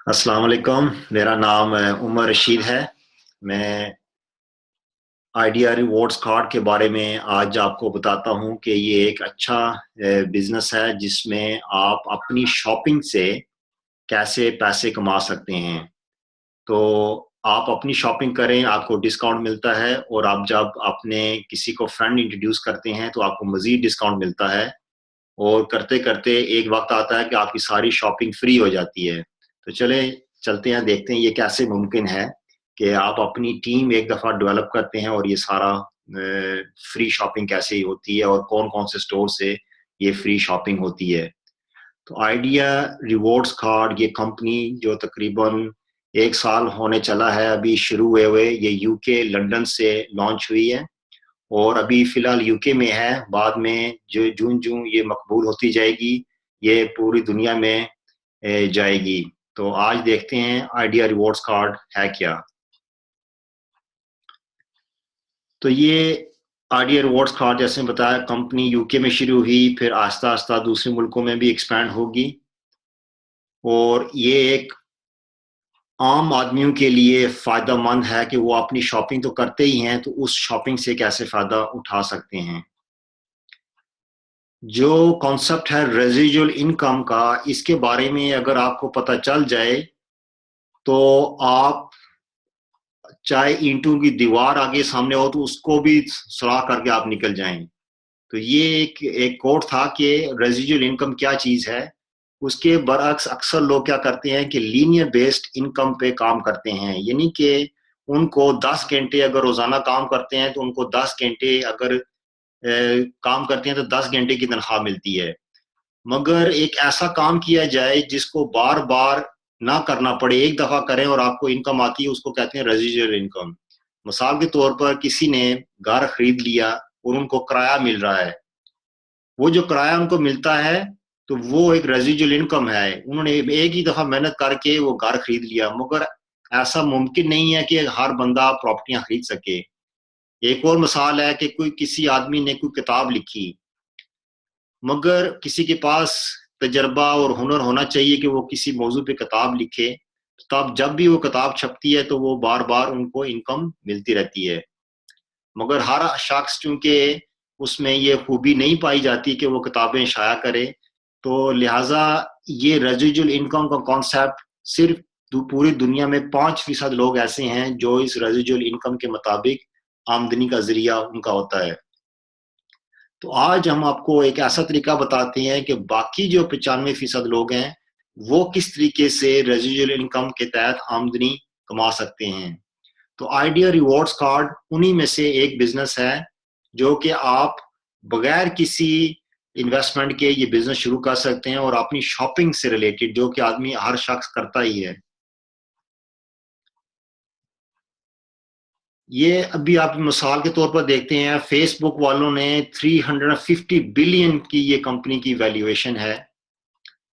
السلام علیکم، میرا نام عمر رشید ہے۔ میں آئیڈیا ریوارڈز کارڈ کے بارے میں آج آپ کو بتاتا ہوں کہ یہ ایک اچھا بزنس ہے جس میں آپ اپنی شاپنگ سے کیسے پیسے کما سکتے ہیں۔ تو آپ اپنی شاپنگ کریں، آپ کو ڈسکاؤنٹ ملتا ہے، اور آپ جب اپنے کسی کو فرینڈ انٹروڈیوس کرتے ہیں تو آپ کو مزید ڈسکاؤنٹ ملتا ہے، اور کرتے کرتے ایک وقت آتا ہے کہ آپ کی ساری شاپنگ فری ہو جاتی ہے۔ تو چلتے ہیں، دیکھتے ہیں یہ کیسے ممکن ہے کہ آپ اپنی ٹیم ایک دفعہ ڈیولپ کرتے ہیں اور یہ سارا فری شاپنگ کیسے ہوتی ہے اور کون کون سے اسٹور سے یہ فری شاپنگ ہوتی ہے۔ تو آئیڈیا ریوارڈز کارڈ یہ کمپنی جو تقریباً 1 سال ہونے چلا ہے ابھی شروع ہوئے یہ یو کے لنڈن سے لانچ ہوئی ہے، اور ابھی فی الحال یو کے میں ہے۔ بعد میں جو جون یہ مقبول ہوتی جائے گی، یہ پوری دنیا میں جائے گی۔ تو آج دیکھتے ہیں آئیڈیا ریوارڈز کارڈ ہے کیا۔ تو یہ آئیڈیا ریوارڈز کارڈ جیسے بتایا کمپنی یو کے میں شروع ہوئی، پھر آہستہ آہستہ دوسرے ملکوں میں بھی ایکسپینڈ ہوگی، اور یہ ایک عام آدمیوں کے لیے فائدہ مند ہے کہ وہ اپنی شاپنگ تو کرتے ہی ہیں، تو اس شاپنگ سے کیسے فائدہ اٹھا سکتے ہیں۔ جو کانسیپٹ ہے ریزیڈول انکم کا، اس کے بارے میں اگر آپ کو پتہ چل جائے تو آپ چاہے اینٹوں کی دیوار آگے سامنے ہو تو اس کو بھی سراغ کر کے آپ نکل جائیں۔ تو یہ ایک کوٹ تھا کہ ریزیڈول انکم کیا چیز ہے۔ اس کے برعکس اکثر لوگ کیا کرتے ہیں کہ لینئر بیسڈ انکم پہ کام کرتے ہیں، یعنی کہ ان کو 10 گھنٹے اگر روزانہ کام کرتے ہیں تو ان کو 10 گھنٹے اگر کام کرتے ہیں تو 10 گھنٹے کی تنخواہ ملتی ہے۔ مگر ایک ایسا کام کیا جائے جس کو بار بار نہ کرنا پڑے، ایک دفعہ کریں اور آپ کو انکم آتی ہے، اس کو کہتے ہیں ریزیڈول انکم۔ مثال کے طور پر کسی نے گھر خرید لیا اور ان کو کرایہ مل رہا ہے، وہ جو کرایہ ان کو ملتا ہے تو وہ ایک ریزیڈول انکم ہے۔ انہوں نے ایک ہی دفعہ محنت کر کے وہ گھر خرید لیا، مگر ایسا ممکن نہیں ہے کہ ہر بندہ پراپرٹیاں خرید سکے۔ ایک اور مثال ہے کہ کسی آدمی نے کوئی کتاب لکھی، مگر کسی کے پاس تجربہ اور ہنر ہونا چاہیے کہ وہ کسی موضوع پہ کتاب لکھے، تب جب بھی وہ کتاب چھپتی ہے تو وہ بار بار ان کو انکم ملتی رہتی ہے۔ مگر ہر شخص چونکہ اس میں یہ خوبی نہیں پائی جاتی کہ وہ کتابیں شائع کرے، تو لہٰذا یہ ریزیڈول انکم کا کانسیپٹ صرف پوری دنیا میں 5% لوگ ایسے ہیں جو اس ریزیڈول انکم کے مطابق آمدنی کا ذریعہ ان کا ہوتا ہے۔ تو آج ہم آپ کو ایک ایسا طریقہ بتاتے ہیں کہ باقی جو 95% لوگ ہیں وہ کس طریقے سے ریزیڈول انکم کے تحت آمدنی کما سکتے ہیں۔ تو آئیڈیا ریوارڈز کارڈ انہی میں سے ایک بزنس ہے جو کہ آپ بغیر کسی انویسٹمنٹ کے یہ بزنس شروع کر سکتے ہیں، اور اپنی شاپنگ سے ریلیٹڈ جو کہ آدمی ہر شخص کرتا ہی ہے۔ یہ ابھی آپ مثال کے طور پر دیکھتے ہیں، فیس بک والوں نے 350 بلین کی یہ کمپنی کی ویلیویشن ہے۔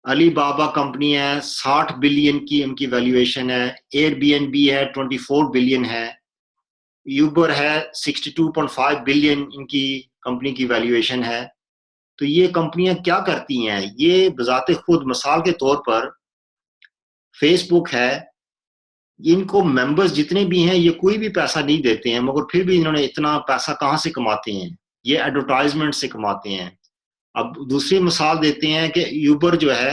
علی بابا کمپنی ہے، 60 بلین کی ان کی ویلیویشن ہے۔ ایئر بی این بی ہے، 24 بلین ہے۔ یوبر ہے، 62.5 بلین ان کی کمپنی کی ویلیویشن ہے۔ تو یہ کمپنیاں کیا کرتی ہیں؟ یہ بذات خود مثال کے طور پر فیس بک ہے، ان کو ممبرز جتنے بھی ہیں یہ کوئی بھی پیسہ نہیں دیتے ہیں، مگر پھر بھی انہوں نے اتنا پیسہ کہاں سے کماتے ہیں؟ یہ ایڈورٹائزمنٹ سے کماتے ہیں۔ اب دوسری مثال دیتے ہیں کہ یوبر جو ہے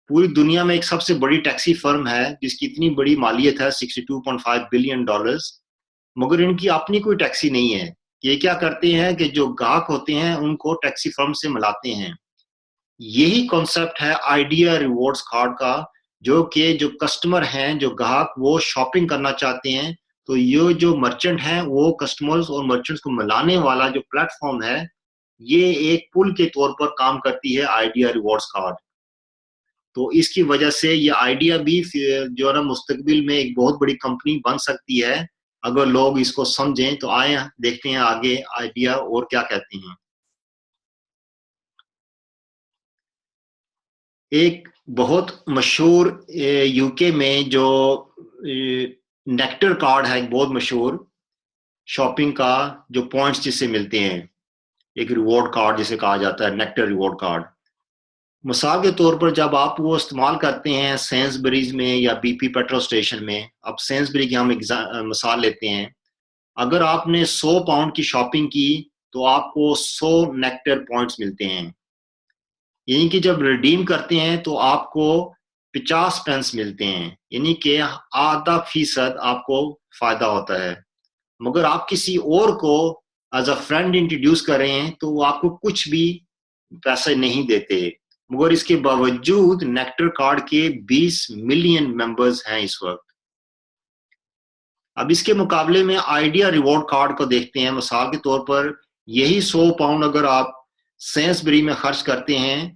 پوری دنیا میں ایک سب سے بڑی ٹیکسی فرم ہے جس کی اتنی بڑی مالیت ہے 62.5 بلین ڈالرز، مگر ان کی اپنی کوئی ٹیکسی نہیں ہے۔ یہ کیا کرتے ہیں کہ جو گاہک ہوتے ہیں ان کو ٹیکسی فرم سے ملاتے ہیں۔ یہی کانسیپٹ ہے آئیڈیا ریوارڈز کارڈ کا، جو کہ جو کسٹمر ہیں، جو گاہک وہ شاپنگ کرنا چاہتے ہیں، تو یہ جو مرچنٹ ہیں وہ کسٹمرز اور مرچنٹس کو ملانے والا جو پلیٹ فارم ہے، یہ ایک پل کے طور پر کام کرتی ہے آئیڈیا ریوارڈز کارڈ۔ تو اس کی وجہ سے یہ آئیڈیا بھی جو ہے نا مستقبل میں ایک بہت بڑی کمپنی بن سکتی ہے اگر لوگ اس کو سمجھیں۔ تو آئیں دیکھتے ہیں آگے آئیڈیا اور کیا کہتے ہیں۔ ایک بہت مشہور یو کے میں جو نیکٹر کارڈ ہے، ایک بہت مشہور شاپنگ کا جو پوائنٹس جس سے ملتے ہیں، ایک ریوارڈ کارڈ جسے کہا جاتا ہے نیکٹر ریوارڈ کارڈ۔ مثال کے طور پر جب آپ وہ استعمال کرتے ہیں سینسبریز میں یا بی پی پیٹرول اسٹیشن میں، اب سینسبری کی ہم مثال لیتے ہیں، اگر آپ نے 100 پاؤنڈ کی شاپنگ کی تو آپ کو 100 نیکٹر پوائنٹس ملتے ہیں، یعنی کہ جب ریڈیم کرتے ہیں تو آپ کو 50 پینس ملتے ہیں، یعنی کہ ½ آپ کو فائدہ ہوتا ہے۔ مگر آپ کسی اور کو ایز اے فرینڈ انٹروڈیوس کر رہے ہیں تو وہ آپ کو کچھ بھی پیسے نہیں دیتے، مگر اس کے باوجود نیکٹر کارڈ کے 20 ملین ممبرز ہیں اس وقت۔ اب اس کے مقابلے میں آئیڈیا ریوارڈ کارڈ کو دیکھتے ہیں، مثال کے طور پر یہی 100 پاؤنڈ اگر آپ سینسبری میں خرچ کرتے ہیں،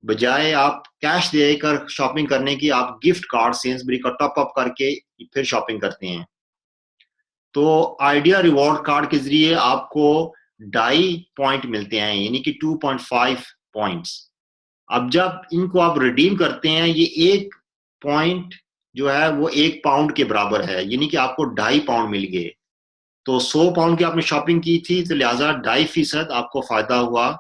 بجائے آپ کیش دے کر شاپنگ کرنے کی، آپ گفٹ کارڈ سینسبری کا ٹاپ اپ کر کے پھر شاپنگ کرتے ہیں۔ تو آئیڈیا ریوارڈ کارڈ کے ذریعے آپ کو 2.5 پوائنٹ ملتے ہیں، یعنی کہ 2.5 پوائنٹس۔ اب جب ان کو آپ ریڈیم کرتے ہیں، یہ 1 پوائنٹ جو ہے وہ 1 پاؤنڈ کے برابر ہے، یعنی کہ آپ کو 2.5 پاؤنڈ مل گئے۔ تو 100 پاؤنڈ کی آپ نے شاپنگ کی تھی تو لہٰذا 2.5% آپ کو فائدہ ہوا۔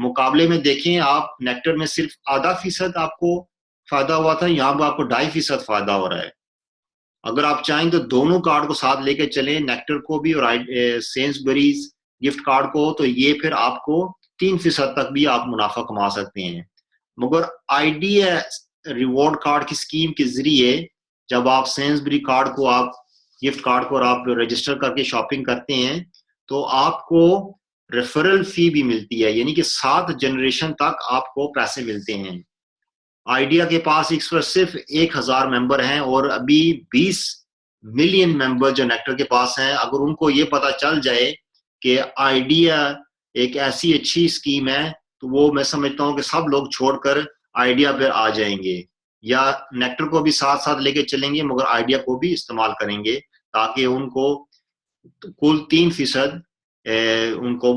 مقابلے میں دیکھیں آپ نیکٹر میں صرف ½ آپ کو فائدہ ہوا تھا، یہاں پہ آپ کو 2.5% فائدہ ہو رہا ہے۔ اگر آپ چاہیں تو دونوں کارڈ کو ساتھ لے کے چلیں، نیکٹر کو بھی اور سینسبریز گفٹ کارڈ کو، تو یہ پھر آپ کو 3% تک بھی آپ منافع کما سکتے ہیں۔ مگر آئیڈیا ریوارڈ کارڈ کی اسکیم کے ذریعے جب آپ سینسبری کارڈ کو آپ گفٹ کارڈ کو اور آپ رجسٹر کر کے شاپنگ کرتے ہیں تو آپ کو ریفرل فی بھی ملتی ہے، یعنی کہ 7 جنریشن تک آپ کو پیسے ملتے ہیں۔ آئیڈیا کے پاس اس پر صرف 1000 ممبر ہیں اور ابھی 20 ملین ممبر جو نیکٹر کے پاس ہیں، اگر ان کو یہ پتا چل جائے کہ آئیڈیا ایک ایسی اچھی اسکیم ہے تو وہ میں سمجھتا ہوں کہ سب لوگ چھوڑ کر آئیڈیا پہ آ جائیں گے، یا نیکٹر کو بھی ساتھ ساتھ لے کے چلیں گے مگر آئیڈیا کو بھی استعمال کریں گے تاکہ ان کو کل 3% ان کو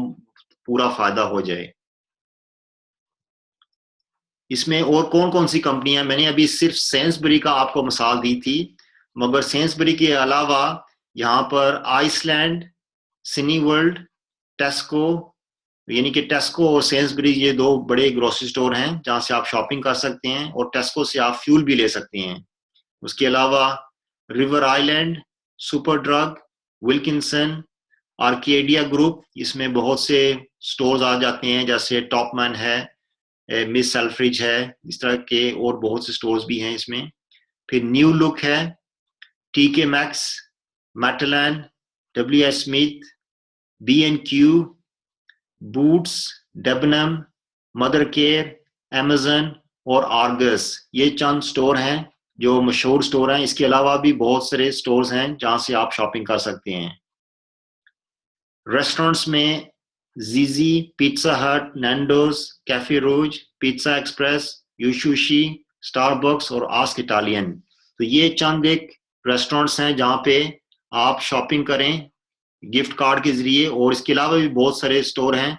پورا فائدہ ہو جائے۔ اس میں اور کون کون سی کمپنیاں، میں نے ابھی صرف سینسبری کا آپ کو مثال دی تھی، مگر سینسبری کے علاوہ یہاں پر آئس لینڈ، سنی ورلڈ، ٹیسکو، یعنی کہ ٹیسکو اور سینسبری یہ 2 بڑے گروسری سٹور ہیں جہاں سے آپ شاپنگ کر سکتے ہیں، اور ٹیسکو سے آپ فیول بھی لے سکتے ہیں۔ اس کے علاوہ River Island, Superdrug, Wilkinson, Arcadia group, اس میں بہت سے سٹورز آ جاتے ہیں جیسے ٹاپ مین ہے، مس سیلفریج ہے، اس طرح کے اور بہت سے سٹورز بھی ہیں اس میں۔ پھر نیو لک ہے، T K Maxx, Matalan, W S Smith, B and Q, Boots, Debenhams, Mothercare, Amazon اور آرگس، یہ چند سٹور ہیں جو مشہور سٹور ہیں۔ اس کے علاوہ بھی بہت سارے سٹورز ہیں جہاں سے آپ شاپنگ کر سکتے ہیں۔ ریسٹورنٹس میں Zizzi, Pizza Hut, Nando's, Cafe Rouge, Pizza Express, Yo Sushi, Starbucks اور آسک اٹالین، تو یہ چند ایک ریسٹورنٹس ہیں جہاں پہ آپ شاپنگ کریں گفٹ کارڈ کے ذریعے، اور اس کے علاوہ بھی بہت سارے سٹور ہیں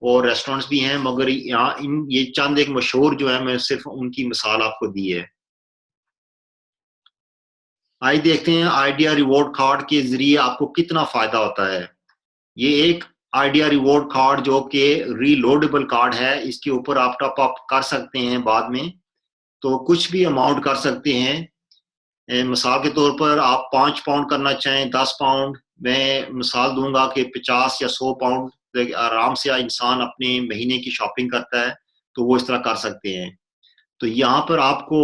اور ریسٹورنٹس بھی ہیں، مگر یہاں یہ چند ایک مشہور جو ہے میں صرف ان کی مثال آپ کو دی ہے۔ آئیے دیکھتے ہیں آئیڈیا ریوارڈ کارڈ کے ذریعے آپ کو کتنا فائدہ ہوتا ہے۔ یہ ایک آئیڈیا ریوارڈ کارڈ جو کہ ری لوڈیبل کارڈ ہے، اس کے اوپر آپ ٹاپ اپ کر سکتے ہیں بعد میں، تو کچھ بھی اماؤنٹ کر سکتے ہیں۔ مثال کے طور پر آپ 5 پاؤنڈ کرنا چاہیں، 10 پاؤنڈ، میں مثال دوں گا کہ 50 یا 100 پاؤنڈ آرام سے انسان اپنے مہینے کی شاپنگ کرتا ہے تو وہ اس طرح کر سکتے ہیں۔ تو یہاں پر آپ کو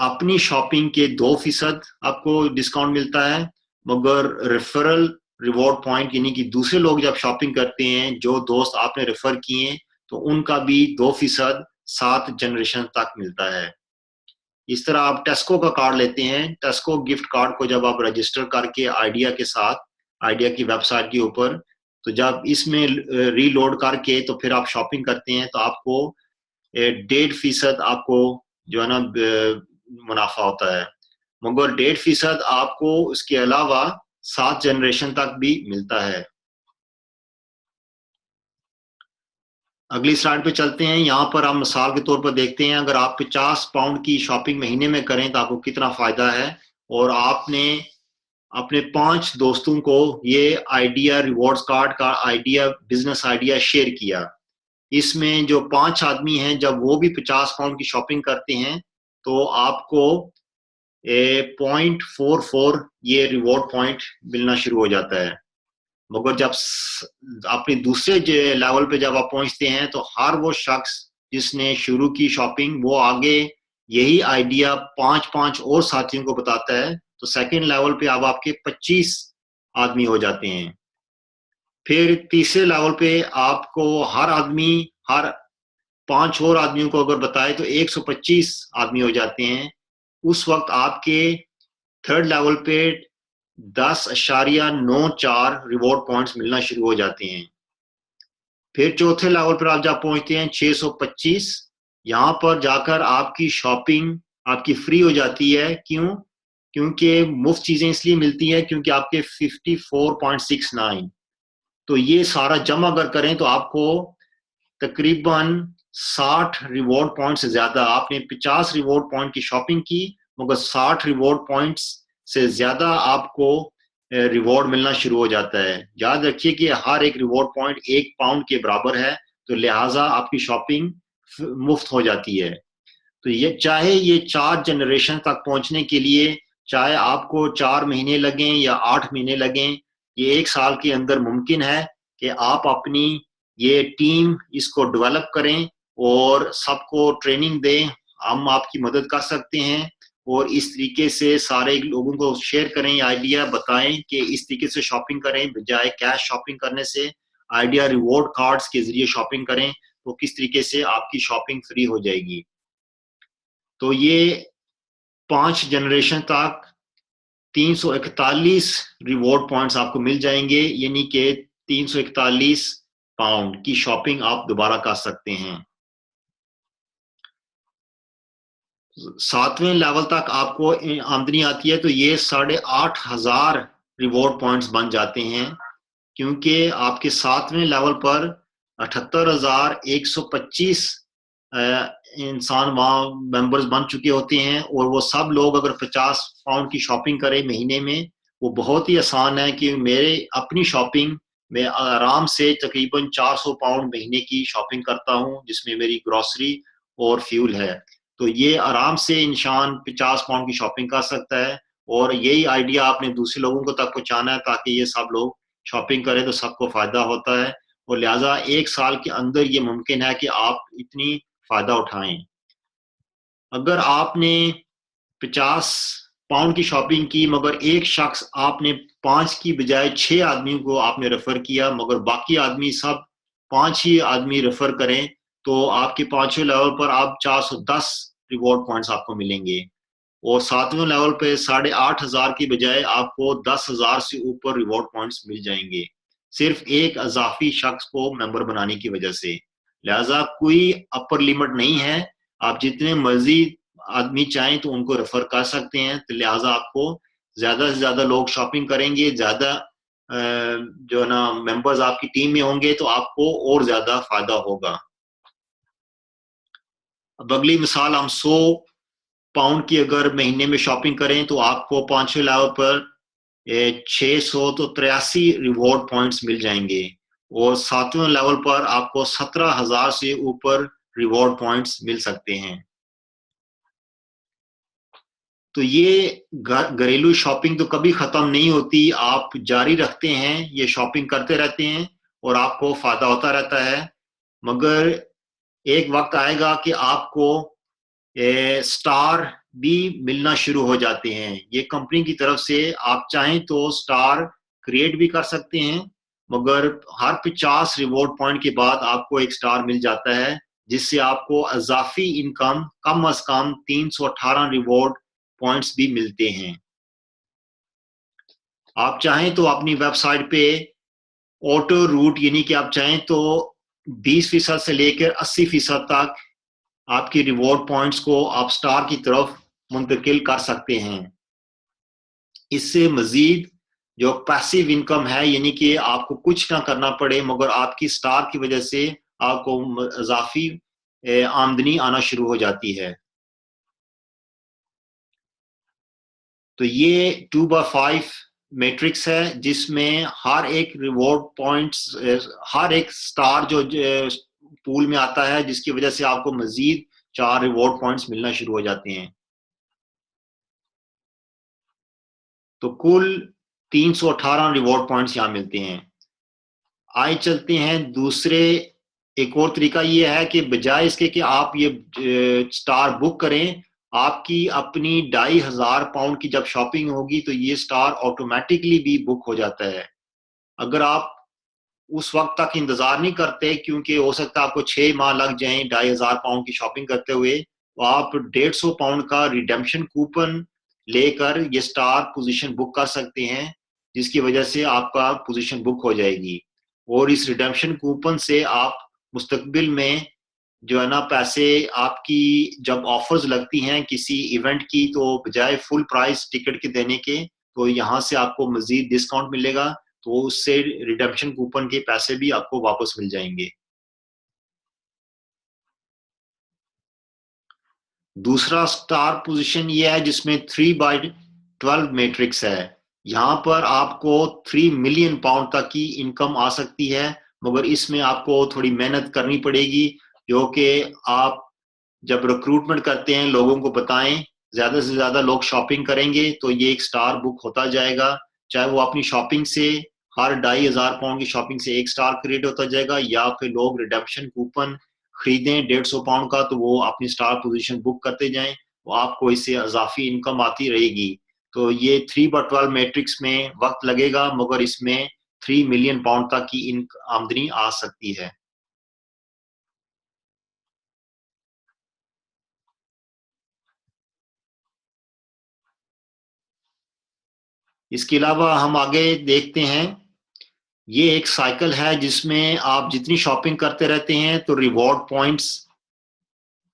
اپنی شاپنگ کے 2% آپ کو ڈسکاؤنٹ ملتا ہے، مگر ریفرل ریوارڈ پوائنٹ یعنی کہ دوسرے لوگ جب شاپنگ کرتے ہیں، جو دوست آپ نے ریفر کیے ہیں، تو ان کا بھی 2% 7 جنریشن تک ملتا ہے۔ اس طرح آپ ٹیسکو کا کارڈ لیتے ہیں، ٹیسکو گفٹ کارڈ کو جب آپ رجسٹر کر کے آئیڈیا کے ساتھ، آئیڈیا کی ویب سائٹ کے اوپر، تو جب اس میں ری لوڈ کر کے تو پھر آپ شاپنگ کرتے ہیں تو آپ کو 1.5% آپ کو جو ہے نا منافع ہوتا ہے، مگر 1.5% آپ کو اس کے علاوہ 7 جنریشن تک بھی ملتا ہے۔ اگلی سلائڈ پہ چلتے ہیں۔ یہاں پر ہم مثال کے طور پر دیکھتے ہیں اگر آپ 50 پاؤنڈ کی شاپنگ مہینے میں کریں تو آپ کو کتنا فائدہ ہے، اور آپ نے اپنے 5 دوستوں کو یہ آئیڈیا ریوارڈز کارڈ کا آئیڈیا، بزنس آئیڈیا شیئر کیا، اس میں جو 5 آدمی ہیں جب وہ بھی 50 پاؤنڈ کی شاپنگ کرتے ہیں تو آپ کو 0.44 یہ ریوارڈ پوائنٹ ملنا شروع ہو جاتا ہے. مگر جب اپنے دوسرے لیول پہ جب آپ پہنچتے ہیں تو ہر وہ شخص جس نے شروع کی شاپنگ وہ آگے یہی آئیڈیا 5 اور ساتھیوں کو بتاتا ہے تو سیکنڈ لیول پہ اب آپ کے 25 آدمی ہو جاتے ہیں. پھر تیسرے لیول پہ آپ کو ہر آدمی ہر 5 اور آدمیوں کو اگر بتائے تو 125 آدمی ہو جاتے ہیں. اس وقت آپ کے تھرڈ لیول پہ 10.94 ریوارڈ پوائنٹس ملنا شروع ہو جاتے ہیں. پھر چوتھے لیول پر آپ جب پہنچتے ہیں 625 یہاں پر جا کر آپ کی شاپنگ آپ کی فری ہو جاتی ہے. کیوں؟ کیونکہ مفت چیزیں اس لیے ملتی ہیں کیونکہ آپ کے 54.69 تو یہ سارا جمع اگر کریں تو آپ کو تقریباً 60 ریوارڈ پوائنٹ سے زیادہ آپ نے 50 ریوارڈ پوائنٹ کی شاپنگ کی مگر 60 ریوارڈ پوائنٹس سے زیادہ آپ کو ریوارڈ ملنا شروع ہو جاتا ہے. یاد رکھیے کہ ہر ایک ریوارڈ پوائنٹ 1 پاؤنڈ کے برابر ہے تو لہٰذا آپ کی شاپنگ مفت ہو جاتی ہے. تو یہ چاہے یہ 4 جنریشن تک پہنچنے کے لیے چاہے آپ کو 4 مہینے لگیں یا 8 مہینے لگیں یہ 1 سال کے اندر ممکن ہے کہ آپ اپنی یہ ٹیم اس کو ڈیولپ کریں اور سب کو ٹریننگ دیں. ہم آپ کی مدد کر سکتے ہیں اور اس طریقے سے سارے لوگوں کو شیئر کریں آئیڈیا بتائیں کہ اس طریقے سے شاپنگ کریں بجائے کیش شاپنگ کرنے سے آئیڈیا ریوارڈ کارڈز کے ذریعے شاپنگ کریں تو کس طریقے سے آپ کی شاپنگ فری ہو جائے گی. تو یہ 5 جنریشن تک 341 ریوارڈ پوائنٹس آپ کو مل جائیں گے یعنی کہ 341 پاؤنڈ کی شاپنگ آپ دوبارہ کر سکتے ہیں. 7ویں لیول تک آپ کو آمدنی آتی ہے تو یہ 8,500 ریوارڈ پوائنٹس بن جاتے ہیں کیونکہ آپ کے 7ویں لیول پر 78,125 انسان وہاں ممبرز بن چکے ہوتے ہیں اور وہ سب لوگ اگر 50 پاؤنڈ کی شاپنگ کریں مہینے میں وہ بہت ہی آسان ہے کہ میرے اپنی شاپنگ میں آرام سے تقریباً 400 پاؤنڈ مہینے کی شاپنگ کرتا ہوں جس میں میری گروسری اور فیول ہے. تو یہ آرام سے انسان 50 پاؤنڈ کی شاپنگ کر سکتا ہے اور یہی آئیڈیا آپ نے دوسرے لوگوں کو تک پہنچانا ہے تاکہ یہ سب لوگ شاپنگ کریں تو سب کو فائدہ ہوتا ہے اور لہٰذا 1 سال کے اندر یہ ممکن ہے کہ آپ اتنی فائدہ اٹھائیں. اگر آپ نے 50 پاؤنڈ کی شاپنگ کی مگر ایک شخص آپ نے 5 کی بجائے 6 آدمیوں کو آپ نے ریفر کیا مگر باقی آدمی سب 5 ہی آدمی ریفر کریں تو آپ کے 5ویں لیول پر آپ 410 ریوارڈ پوائنٹس آپ کو ملیں گے اور 7ویں لیول پہ 8,500 کی بجائے آپ کو 10,000 سے اوپر ریوارڈ پوائنٹس مل جائیں گے صرف ایک اضافی شخص کو ممبر بنانے کی وجہ سے. لہٰذا کوئی اپر لیمٹ نہیں ہے آپ جتنے مرضی آدمی چاہیں تو ان کو ریفر کر سکتے ہیں. تو لہٰذا آپ کو زیادہ سے زیادہ لوگ شاپنگ کریں گے زیادہ جو ہے نا ممبرز آپ کی ٹیم میں ہوں گے تو آپ کو اور زیادہ فائدہ ہوگا. اب اگلی مثال ہم 100 پاؤنڈ کی اگر مہینے میں شاپنگ کریں تو آپ کو 5ویں لیول پر 683 ریوارڈ پوائنٹس مل جائیں گے اور 7ویں لیول پر آپ کو 17,000 سے اوپر ریوارڈ پوائنٹس مل سکتے ہیں. تو یہ گھریلو شاپنگ تو کبھی ختم نہیں ہوتی آپ جاری رکھتے ہیں یہ شاپنگ کرتے رہتے ہیں اور آپ کو فائدہ ہوتا رہتا ہے مگر ایک وقت آئے گا کہ آپ کو سٹار بھی ملنا شروع ہو جاتے ہیں. یہ کمپنی کی طرف سے آپ چاہیں تو سٹار کریٹ بھی کر سکتے ہیں مگر ہر 50 ریوارڈ پوائنٹ کے بعد آپ کو ایک سٹار مل جاتا ہے جس سے آپ کو اضافی انکم کم از کم 318 ریوارڈ پوائنٹس بھی ملتے ہیں. آپ چاہیں تو اپنی ویب سائٹ پہ آٹو روٹ یعنی کہ آپ چاہیں تو 20% سے لے کر 80% تک آپ کی ریوارڈ پوائنٹس کو آپ سٹار کی طرف منتقل کر سکتے ہیں. اس سے مزید جو پیسیو انکم ہے یعنی کہ آپ کو کچھ نہ کرنا پڑے مگر آپ کی سٹار کی وجہ سے آپ کو اضافی آمدنی آنا شروع ہو جاتی ہے. تو یہ 2/5 میٹرکس ہے جس میں ہر ایک ریوارڈ پوائنٹس ہر ایک سٹار جو پول میں آتا ہے، جس کی وجہ سے آپ کو مزید 4 ریوارڈ پوائنٹس ملنا شروع ہو جاتے ہیں. تو کل 318 ریوارڈ پوائنٹس یہاں ملتے ہیں. آئے چلتے ہیں دوسرے. ایک اور طریقہ یہ ہے کہ بجائے اس کے کہ آپ یہ سٹار بک کریں، آپ کی اپنی 2500 پاؤنڈ کی جب شاپنگ ہوگی تو یہ سٹار آٹومیٹکلی بھی بک ہو جاتا ہے. اگر آپ اس وقت تک انتظار نہیں کرتے، کیونکہ ہو سکتا ہے آپ کو 6 ماہ لگ جائیں 2500 پاؤنڈ کی شاپنگ کرتے ہوئے، تو آپ 150 پاؤنڈ کا ریڈیمپشن کوپن لے کر یہ سٹار پوزیشن بک کر سکتے ہیں، جس کی وجہ سے آپ کا پوزیشن بک ہو جائے گی. اور اس ریڈیمپشن کوپن سے آپ مستقبل میں جو ہے نا پیسے، آپ کی جب آفرز لگتی ہیں کسی ایونٹ کی، تو بجائے فل پرائز ٹکٹ کے دینے کے، تو یہاں سے آپ کو مزید ڈسکاؤنٹ ملے گا، تو اس سے ریڈیمپشن کوپن کے پیسے بھی آپ کو واپس مل جائیں گے. دوسرا سٹار پوزیشن یہ ہے جس میں 3/12 میٹرکس ہے. یہاں پر آپ کو 3 ملین پاؤنڈ تک کی انکم آ سکتی ہے، مگر اس میں آپ کو تھوڑی محنت کرنی پڑے گی، جو کہ آپ جب ریکروٹمنٹ کرتے ہیں لوگوں کو بتائیں، زیادہ سے زیادہ لوگ شاپنگ کریں گے تو یہ ایک سٹار بک ہوتا جائے گا. چاہے وہ اپنی شاپنگ سے ہر 2500 پاؤنڈ کی شاپنگ سے ایک سٹار کریٹ ہوتا جائے گا، یا پھر لوگ ریڈیمپشن کوپن خریدیں 150 پاؤنڈ کا تو وہ اپنی سٹار پوزیشن بک کرتے جائیں، وہ آپ کو اس سے اضافی انکم آتی رہے گی. تو یہ 3/12 میٹرکس میں وقت لگے گا، مگر اس میں 3 ملین پاؤنڈ تک کی آمدنی آ سکتی ہے. اس کے علاوہ ہم آگے دیکھتے ہیں، یہ ایک سائیکل ہے جس میں آپ جتنی شاپنگ کرتے رہتے ہیں تو ریوارڈ پوائنٹس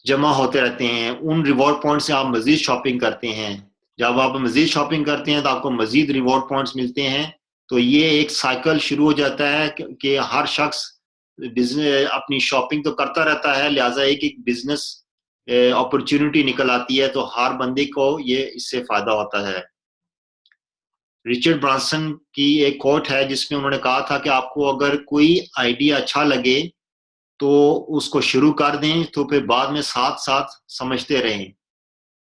جمع ہوتے رہتے ہیں. ان ریوارڈ پوائنٹ سے آپ مزید شاپنگ کرتے ہیں، جب آپ مزید شاپنگ کرتے ہیں تو آپ کو مزید ریوارڈ پوائنٹس ملتے ہیں. تو یہ ایک سائیکل شروع ہو جاتا ہے کہ ہر شخص بزنس اپنی شاپنگ تو کرتا رہتا ہے، لہٰذا ایک بزنس اپرچونٹی نکل آتی ہے تو ہر بندے کو یہ اس سے فائدہ ہوتا ہے. رچرڈ برانسن کی ایک کوٹ ہے جس میں انہوں نے کہا تھا کہ آپ کو اگر کوئی آئیڈیا اچھا لگے تو اس کو شروع کر دیں، تو پھر بعد میں ساتھ ساتھ سمجھتے رہیں.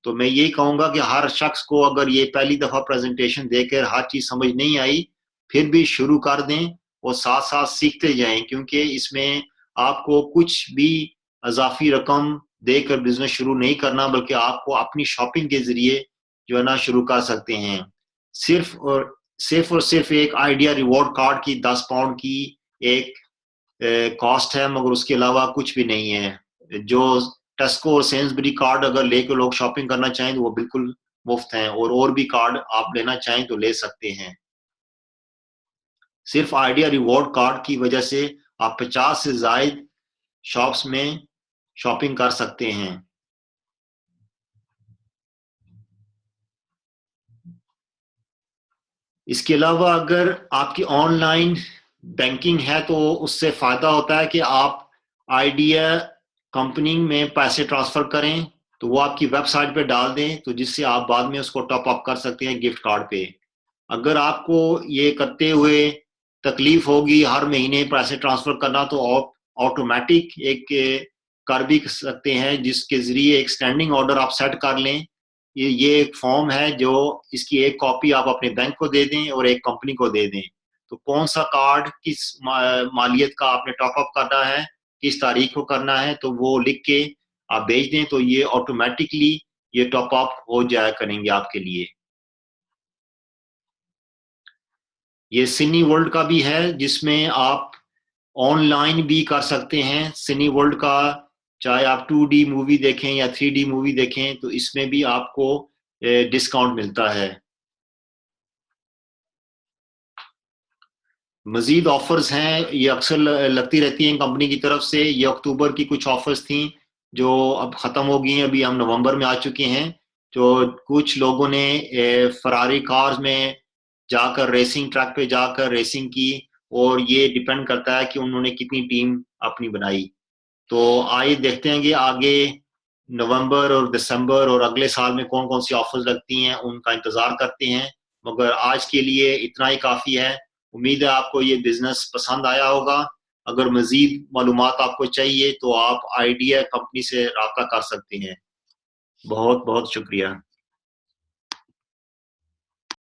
تو میں یہی کہوں گا کہ ہر شخص کو اگر یہ پہلی دفعہ پریزنٹیشن دے کر ہر چیز سمجھ نہیں آئی، پھر بھی شروع کر دیں اور ساتھ ساتھ سیکھتے جائیں، کیونکہ اس میں آپ کو کچھ بھی اضافی رقم دے کر بزنس شروع نہیں کرنا، بلکہ آپ کو اپنی شاپنگ کے ذریعے جو ہے نا شروع کر سکتے ہیں. صرف ایک آئیڈیا ریوارڈ کارڈ کی 10 پاؤنڈ کی ایک کاسٹ ہے، مگر اس کے علاوہ کچھ بھی نہیں ہے. جو ٹیسکو اور سینسبری کارڈ اگر لے کے لوگ شاپنگ کرنا چاہیں تو وہ بالکل مفت ہیں، اور بھی کارڈ آپ لینا چاہیں تو لے سکتے ہیں. صرف آئیڈیا ریوارڈ کارڈ کی وجہ سے آپ 50 سے زائد شاپس میں شاپنگ کر سکتے ہیں. اس کے علاوہ اگر آپ کی آن لائن بینکنگ ہے تو اس سے فائدہ ہوتا ہے کہ آپ آئیڈیا کمپنی میں پیسے ٹرانسفر کریں تو وہ آپ کی ویب سائٹ پہ ڈال دیں، تو جس سے آپ بعد میں اس کو ٹاپ اپ کر سکتے ہیں گفٹ کارڈ پہ. اگر آپ کو یہ کرتے ہوئے تکلیف ہوگی ہر مہینے پیسے ٹرانسفر کرنا، تو آپ آٹومیٹک ایک کر بھی سکتے ہیں، جس کے ذریعے ایک اسٹینڈنگ آرڈر آپ سیٹ کر لیں. یہ ایک فارم ہے جو اس کی ایک کاپی آپ اپنے بینک کو دے دیں اور ایک کمپنی کو دے دیں. تو کون سا کارڈ کس مالیت کا آپ نے ٹاپ اپ کرنا ہے، کس تاریخ کو کرنا ہے، تو وہ لکھ کے آپ بھیج دیں، تو یہ آٹومیٹکلی یہ ٹاپ اپ ہو جایا کریں گے آپ کے لیے. یہ سنی ورلڈ کا بھی ہے جس میں آپ آن لائن بھی کر سکتے ہیں. سنی ورلڈ کا چاہے آپ 2D مووی دیکھیں یا 3D مووی دیکھیں تو اس میں بھی آپ کو ڈسکاؤنٹ ملتا ہے. مزید آفرز ہیں، یہ اکثر لگتی رہتی ہیں کمپنی کی طرف سے. یہ اکتوبر کی کچھ آفرز تھیں جو اب ختم ہو گئی ہیں، ابھی ہم نومبر میں آ چکے ہیں. جو کچھ لوگوں نے فراری کارز میں جا کر ریسنگ ٹریک پہ جا کر ریسنگ کی، اور یہ ڈیپینڈ کرتا ہے کہ انہوں نے کتنی ٹیم اپنی بنائی. تو آئیے دیکھتے ہیں کہ آگے نومبر اور دسمبر اور اگلے سال میں کون کون سی آفرز لگتی ہیں، ان کا انتظار کرتے ہیں. مگر آج کے لیے اتنا ہی کافی ہے. امید ہے آپ کو یہ بزنس پسند آیا ہوگا. اگر مزید معلومات آپ کو چاہیے تو آپ آئیڈیا کمپنی سے رابطہ کر سکتے ہیں. بہت بہت شکریہ.